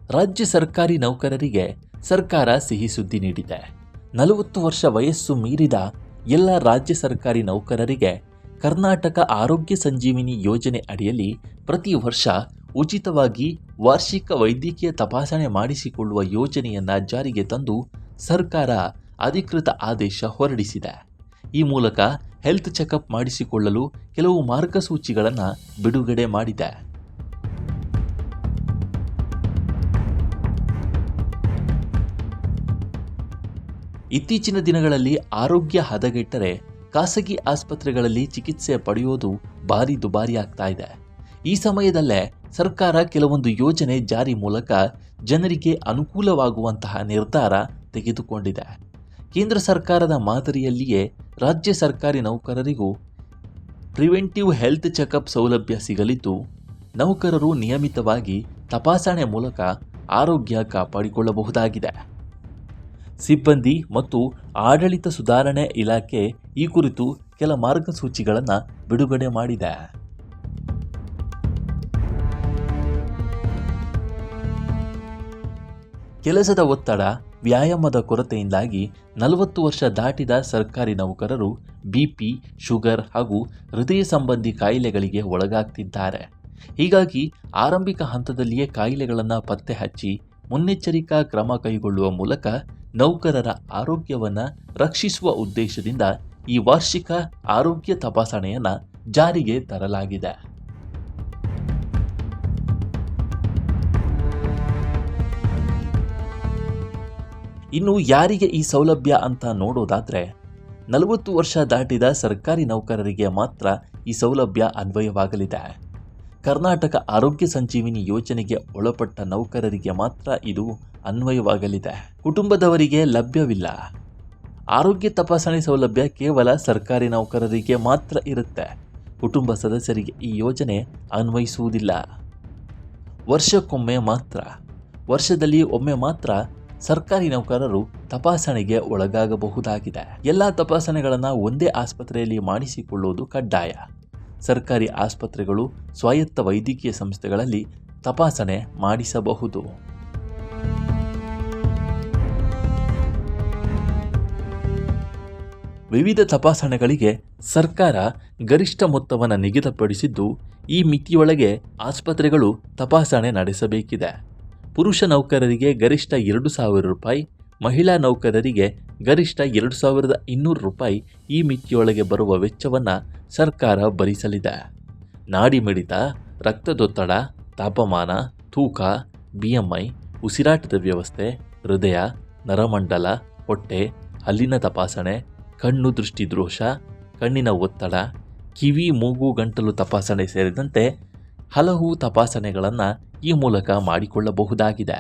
ರಾಜ್ಯ ಸರ್ಕಾರಿ ನೌಕರರಿಗೆ ಸರ್ಕಾರ ಸಿಹಿ ಸುದ್ದಿ ನೀಡಿದೆ. 40 ವರ್ಷ ವಯಸ್ಸು ಮೀರಿದ ಎಲ್ಲ ರಾಜ್ಯ ಸರ್ಕಾರಿ ನೌಕರರಿಗೆ ಕರ್ನಾಟಕ ಆರೋಗ್ಯ ಸಂಜೀವಿನಿ ಯೋಜನೆ ಅಡಿಯಲ್ಲಿ ಪ್ರತಿ ವರ್ಷ ಉಚಿತವಾಗಿ ವಾರ್ಷಿಕ ವೈದ್ಯಕೀಯ ತಪಾಸಣೆ ಮಾಡಿಸಿಕೊಳ್ಳುವ ಯೋಜನೆಯನ್ನು ಜಾರಿಗೆ ತಂದು ಸರ್ಕಾರ ಅಧಿಕೃತ ಆದೇಶ ಹೊರಡಿಸಿದೆ. ಈ ಮೂಲಕ ಹೆಲ್ತ್ ಚೆಕಪ್ ಮಾಡಿಸಿಕೊಳ್ಳಲು ಕೆಲವು ಮಾರ್ಗಸೂಚಿಗಳನ್ನು ಬಿಡುಗಡೆ ಮಾಡಿದೆ. ಇತ್ತೀಚಿನ ದಿನಗಳಲ್ಲಿ ಆರೋಗ್ಯ ಹದಗೆಟ್ಟರೆ ಖಾಸಗಿ ಆಸ್ಪತ್ರೆಗಳಲ್ಲಿ ಚಿಕಿತ್ಸೆ ಪಡೆಯೋದು ಭಾರಿ ದುಬಾರಿ ಆಗ್ತಾ ಇದೆ. ಈ ಸಮಯದಲ್ಲೇ ಸರ್ಕಾರ ಕೆಲವೊಂದು ಯೋಜನೆ ಜಾರಿ ಮೂಲಕ ಜನರಿಗೆ ಅನುಕೂಲವಾಗುವಂತಹ ನಿರ್ಧಾರ ತೆಗೆದುಕೊಂಡಿದೆ. ಕೇಂದ್ರ ಸರ್ಕಾರದ ಮಾದರಿಯಲ್ಲಿಯೇ ರಾಜ್ಯ ಸರ್ಕಾರಿ ನೌಕರರಿಗೂ ಪ್ರಿವೆಂಟಿವ್ ಹೆಲ್ತ್ ಚೆಕಪ್ ಸೌಲಭ್ಯ ಸಿಗಲಿದ್ದು, ನೌಕರರು ನಿಯಮಿತವಾಗಿ ತಪಾಸಣೆ ಮೂಲಕ ಆರೋಗ್ಯ ಕಾಪಾಡಿಕೊಳ್ಳಬಹುದಾಗಿದೆ. ಸಿಬ್ಬಂದಿ ಮತ್ತು ಆಡಳಿತ ಸುಧಾರಣೆ ಇಲಾಖೆ ಈ ಕುರಿತು ಕೆಲ ಮಾರ್ಗಸೂಚಿಗಳನ್ನು ಬಿಡುಗಡೆ ಮಾಡಿದೆ. ಕೆಲಸದ ಒತ್ತಡ, ವ್ಯಾಯಾಮದ ಕೊರತೆಯಿಂದಾಗಿ 40 ವರ್ಷ ದಾಟಿದ ಸರ್ಕಾರಿ ನೌಕರರು ಬಿಪಿ, ಶುಗರ್ ಹಾಗೂ ಹೃದಯ ಸಂಬಂಧಿ ಕಾಯಿಲೆಗಳಿಗೆ ಒಳಗಾಗ್ತಿದ್ದಾರೆ. ಹೀಗಾಗಿ ಆರಂಭಿಕ ಹಂತದಲ್ಲಿಯೇ ಕಾಯಿಲೆಗಳನ್ನು ಪತ್ತೆ ಹಚ್ಚಿ ಮುನ್ನೆಚ್ಚರಿಕಾ ಕ್ರಮ ಕೈಗೊಳ್ಳುವ ಮೂಲಕ ನೌಕರರ ಆರೋಗ್ಯವನ್ನು ರಕ್ಷಿಸುವ ಉದ್ದೇಶದಿಂದ ಈ ವಾರ್ಷಿಕ ಆರೋಗ್ಯ ತಪಾಸಣೆಯನ್ನು ಜಾರಿಗೆ ತರಲಾಗಿದೆ. ಇನ್ನು ಯಾರಿಗೆ ಈ ಸೌಲಭ್ಯ ಅಂತ ನೋಡೋದಾದ್ರೆ 40 ವರ್ಷ ದಾಟಿದ ಸರ್ಕಾರಿ ನೌಕರರಿಗೆ ಮಾತ್ರ ಈ ಸೌಲಭ್ಯ ಅನ್ವಯವಾಗಲಿದೆ. ಕರ್ನಾಟಕ ಆರೋಗ್ಯ ಸಂಜೀವಿನಿ ಯೋಜನೆಗೆ ಒಳಪಟ್ಟ ನೌಕರರಿಗೆ ಮಾತ್ರ ಇದು ಅನ್ವಯವಾಗಲಿದೆ. ಕುಟುಂಬದವರಿಗೆ ಲಭ್ಯವಿಲ್ಲ. ಆರೋಗ್ಯ ತಪಾಸಣೆ ಸೌಲಭ್ಯ ಕೇವಲ ಸರ್ಕಾರಿ ನೌಕರರಿಗೆ ಮಾತ್ರ ಇರುತ್ತೆ. ಕುಟುಂಬ ಸದಸ್ಯರಿಗೆ ಈ ಯೋಜನೆ ಅನ್ವಯಿಸುವುದಿಲ್ಲ. ವರ್ಷದಲ್ಲಿ ಒಮ್ಮೆ ಮಾತ್ರ ಸರ್ಕಾರಿ ನೌಕರರು ತಪಾಸಣೆಗೆ ಒಳಗಾಗಬಹುದಾಗಿದೆ. ಎಲ್ಲ ತಪಾಸಣೆಗಳನ್ನು ಒಂದೇ ಆಸ್ಪತ್ರೆಯಲ್ಲಿ ಮಾಡಿಸಿಕೊಳ್ಳುವುದು ಕಡ್ಡಾಯ. ಸರ್ಕಾರಿ ಆಸ್ಪತ್ರೆಗಳು, ಸ್ವಾಯತ್ತ ವೈದ್ಯಕೀಯ ಸಂಸ್ಥೆಗಳಲ್ಲಿ ತಪಾಸಣೆ ಮಾಡಿಸಬಹುದು. ವಿವಿಧ ತಪಾಸಣೆಗಳಿಗೆ ಸರ್ಕಾರ ಗರಿಷ್ಠ ಮೊತ್ತವನ್ನು ನಿಗದಿಪಡಿಸಿದ್ದು, ಈ ಮಿತಿಯೊಳಗೆ ಆಸ್ಪತ್ರೆಗಳು ತಪಾಸಣೆ ನಡೆಸಬೇಕಿದೆ. ಪುರುಷ ನೌಕರರಿಗೆ ಗರಿಷ್ಠ 2,000 ರೂಪಾಯಿ, ಮಹಿಳಾ ನೌಕರರಿಗೆ ಗರಿಷ್ಠ 2,200 ರೂಪಾಯಿ ಈ ಮಿತಿಯೊಳಗೆ ಬರುವ ವೆಚ್ಚವನ್ನು ಸರ್ಕಾರ ಭರಿಸಲಿದೆ. ನಾಡಿ ಮಿಡಿತ, ರಕ್ತದೊತ್ತಡ, ತಾಪಮಾನ, ತೂಕ, BMI, ಉಸಿರಾಟದ ವ್ಯವಸ್ಥೆ, ಹೃದಯ, ನರಮಂಡಲ, ಹೊಟ್ಟೆ, ಹಲ್ಲಿನ ತಪಾಸಣೆ, ಕಣ್ಣು ದೃಷ್ಟಿ ದೋಷ, ಕಣ್ಣಿನ ಒತ್ತಡ, ಕಿವಿ, ಮೂಗು, ಗಂಟಲು ತಪಾಸಣೆ ಸೇರಿದಂತೆ ಹಲವು ತಪಾಸಣೆಗಳನ್ನು ಈ ಮೂಲಕ ಮಾಡಿಕೊಳ್ಳಬಹುದಾಗಿದೆ.